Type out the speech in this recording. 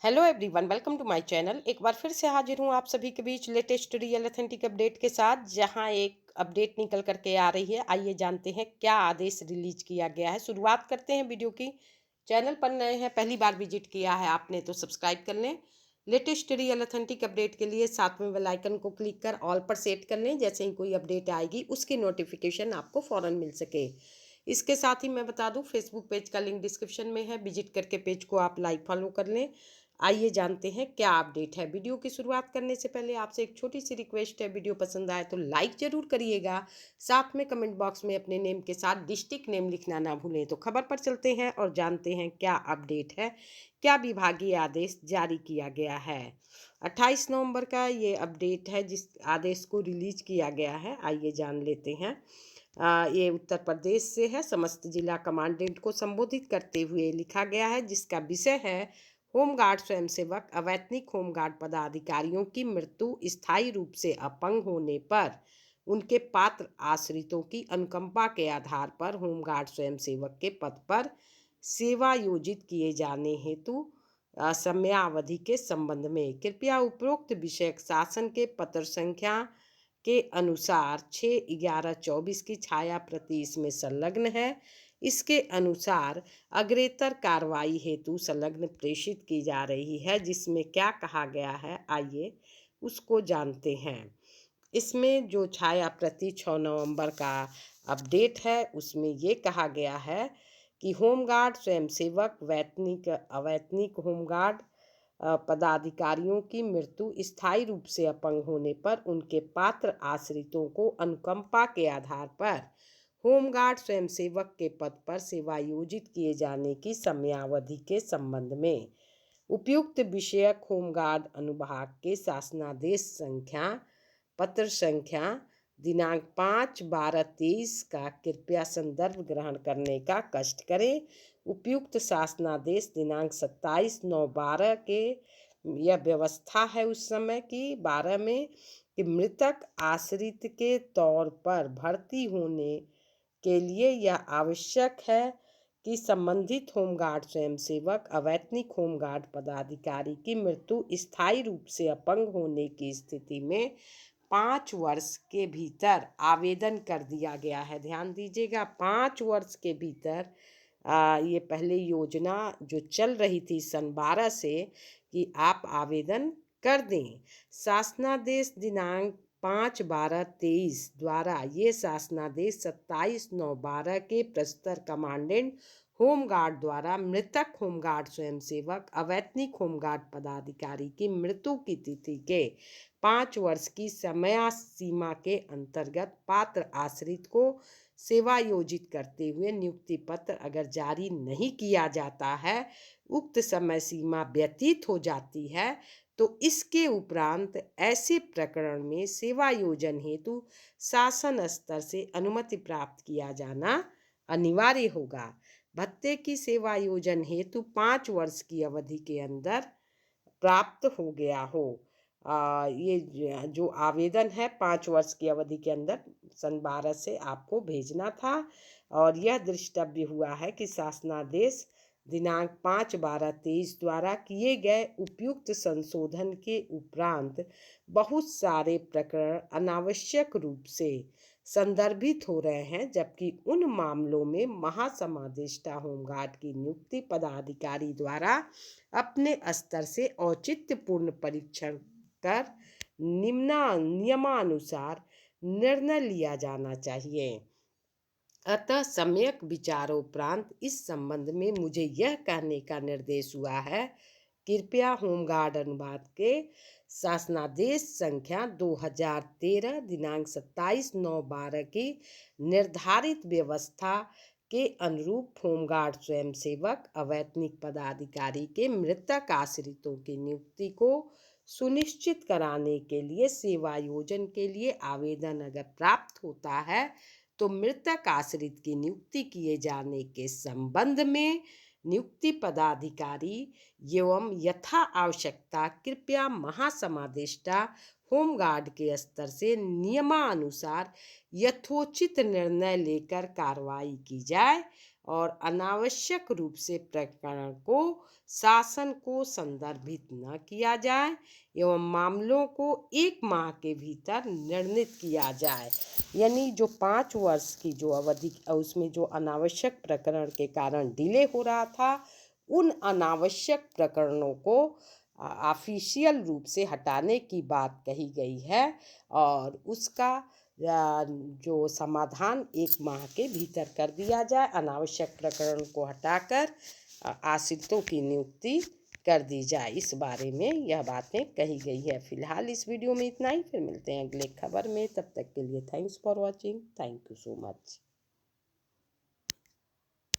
Hello everyone, welcome to my channel. एक बार फिर से हाजिर हूँ आप सभी के बीच लेटेस्ट रियल ऑथेंटिक अपडेट के साथ, जहां एक अपडेट निकल करके आ रही है। आइए जानते हैं क्या आदेश रिलीज किया गया है। शुरुआत करते हैं वीडियो की। चैनल पर नए हैं, पहली बार विजिट किया है आपने तो सब्सक्राइब कर लें। लेटेस्ट रियल ऑथेंटिक अपडेट के लिए साथ में बेल आइकन को क्लिक कर ऑल पर सेट कर लें। जैसे ही कोई अपडेट आएगी उसकी नोटिफिकेशन आपको फौरन मिल सके। इसके साथ ही मैं बता दूं, फेसबुक पेज का लिंक डिस्क्रिप्शन में है, विजिट करके पेज को आप लाइक फॉलो कर लें। आइए जानते हैं क्या अपडेट है। वीडियो की शुरुआत करने से पहले आपसे एक छोटी सी रिक्वेस्ट है, वीडियो पसंद आए तो लाइक जरूर करिएगा। साथ में कमेंट बॉक्स में अपने नेम के साथ डिस्ट्रिक्ट नेम लिखना ना भूलें। तो खबर पर चलते हैं और जानते हैं क्या अपडेट है, क्या विभागीय आदेश जारी किया गया है। 28 नवंबर का ये अपडेट है जिस आदेश को रिलीज किया गया है। आइए जान लेते हैं। ये उत्तर प्रदेश से है। समस्त जिला कमांडेंट को संबोधित करते हुए लिखा गया है, जिसका विषय है होमगार्ड स्वयंसेवक अवैतनिक होमगार्ड पदाधिकारियों की मृत्यु स्थायी रूप से अपंग होने पर उनके पात्र आश्रितों की अनुकंपा के आधार पर होमगार्ड स्वयंसेवक के पद पर सेवा योजित किए जाने हेतु समयावधि के संबंध में कृपया उपरोक्त विषयक शासन के पत्र संख्या के अनुसार 6/11/24 की छाया प्रति इसमें संलग्न है। इसके अनुसार अग्रेतर कार्रवाई हेतु संलग्न प्रेषित की जा रही है। जिसमें क्या कहा गया है, आइए उसको जानते हैं। इसमें जो छाया प्रति 6 नवंबर का अपडेट है उसमें ये कहा गया है कि होमगार्ड स्वयंसेवक वैतनिक अवैतनिक होमगार्ड पदाधिकारियों की मृत्यु स्थायी रूप से अपंग होने पर उनके पात्र आश्रितों को अनुकंपा के आधार पर होमगार्ड स्वयंसेवक के पद पर सेवायोजित किए जाने की समयावधि के संबंध में उपयुक्त विषयक होमगार्ड अनुभाग के शासनादेश संख्या पत्र संख्या दिनांक 5/12/23 का कृपया संदर्भ ग्रहण करने का कष्ट करें। उपयुक्त शासनादेश दिनांक 27/9/12 के यह व्यवस्था है उस समय की 12 में कि मृतक आश्रित के तौर पर भर्ती होने के लिए यह आवश्यक है कि संबंधित होमगार्ड स्वयंसेवक अवैतनिक होमगार्ड पदाधिकारी की मृत्यु स्थायी रूप से अपंग होने की स्थिति में 5 वर्ष के भीतर आवेदन कर दिया गया है। ध्यान दीजिएगा, 5 वर्ष के भीतर ये पहले योजना जो चल रही थी सन 12 से कि आप आवेदन कर दें। शासनादेश दिनांक 5/12/23 द्वारा ये शासनादेश 27/9/12 के प्रस्तर कमांडेंट होमगार्ड द्वारा मृतक होमगार्ड स्वयंसेवक अवैतनिक होमगार्ड पदाधिकारी की मृत्यु की तिथि के 5 वर्ष की समय सीमा के अंतर्गत पात्र आश्रित को सेवायोजित करते हुए नियुक्ति पत्र अगर जारी नहीं किया जाता है, उक्त समय सीमा व्यतीत हो जाती है, तो इसके उपरांत ऐसे प्रकरण में सेवायोजन हेतु शासन स्तर से अनुमति प्राप्त किया जाना अनिवार्य होगा। भत्ते की सेवायोजन हेतु 5 वर्ष की अवधि के अंदर प्राप्त हो गया हो। ये जो आवेदन है 5 वर्ष की अवधि के अंदर सन 12 से आपको भेजना था। और यह दृष्टव्य हुआ है कि शासनादेश दिनांक 5/12/23 द्वारा किए गए उपयुक्त संशोधन के उपरांत बहुत सारे प्रकरण अनावश्यक रूप से संदर्भित हो रहे हैं, जबकि उन मामलों में महासमादेष्टा होमगार्ड की नियुक्ति पदाधिकारी द्वारा अपने स्तर से औचित्यपूर्ण परीक्षण कर नियमानुसार निर्णय लिया जाना चाहिए। अतः सम्यक विचारोपरांत इस संबंध में मुझे यह कहने का निर्देश हुआ है, कृपया होमगार्ड अनुभाग के शासनादेश संख्या 2013 दिनांक 27/9/12 की निर्धारित व्यवस्था के अनुरूप होमगार्ड स्वयंसेवक अवैतनिक पदाधिकारी के मृतक आश्रितों की नियुक्ति को सुनिश्चित कराने के लिए सेवायोजन के लिए आवेदन अगर प्राप्त होता है, तो मृतक आश्रित की नियुक्ति किए जाने के संबंध में नियुक्ति पदाधिकारी एवं यथा आवश्यकता कृपया महासमादेष्टा होमगार्ड के स्तर से नियमानुसार यथोचित निर्णय लेकर कार्रवाई की जाए और अनावश्यक रूप से प्रकरण को शासन को संदर्भित न किया जाए एवं मामलों को 1 माह के भीतर निर्णित किया जाए। यानी जो 5 वर्ष की जो अवधि उसमें जो अनावश्यक प्रकरण के कारण डिले हो रहा था, उन अनावश्यक प्रकरणों को ऑफिशियल रूप से हटाने की बात कही गई है और उसका जो समाधान 1 माह के भीतर कर दिया जाए। अनावश्यक प्रकरण को हटाकर आश्रितों की नियुक्ति कर दी जाए। इस बारे में यह बातें कही गई है। फिलहाल इस वीडियो में इतना ही, फिर मिलते हैं अगले खबर में। तब तक के लिए thanks for watching. Thank you so much.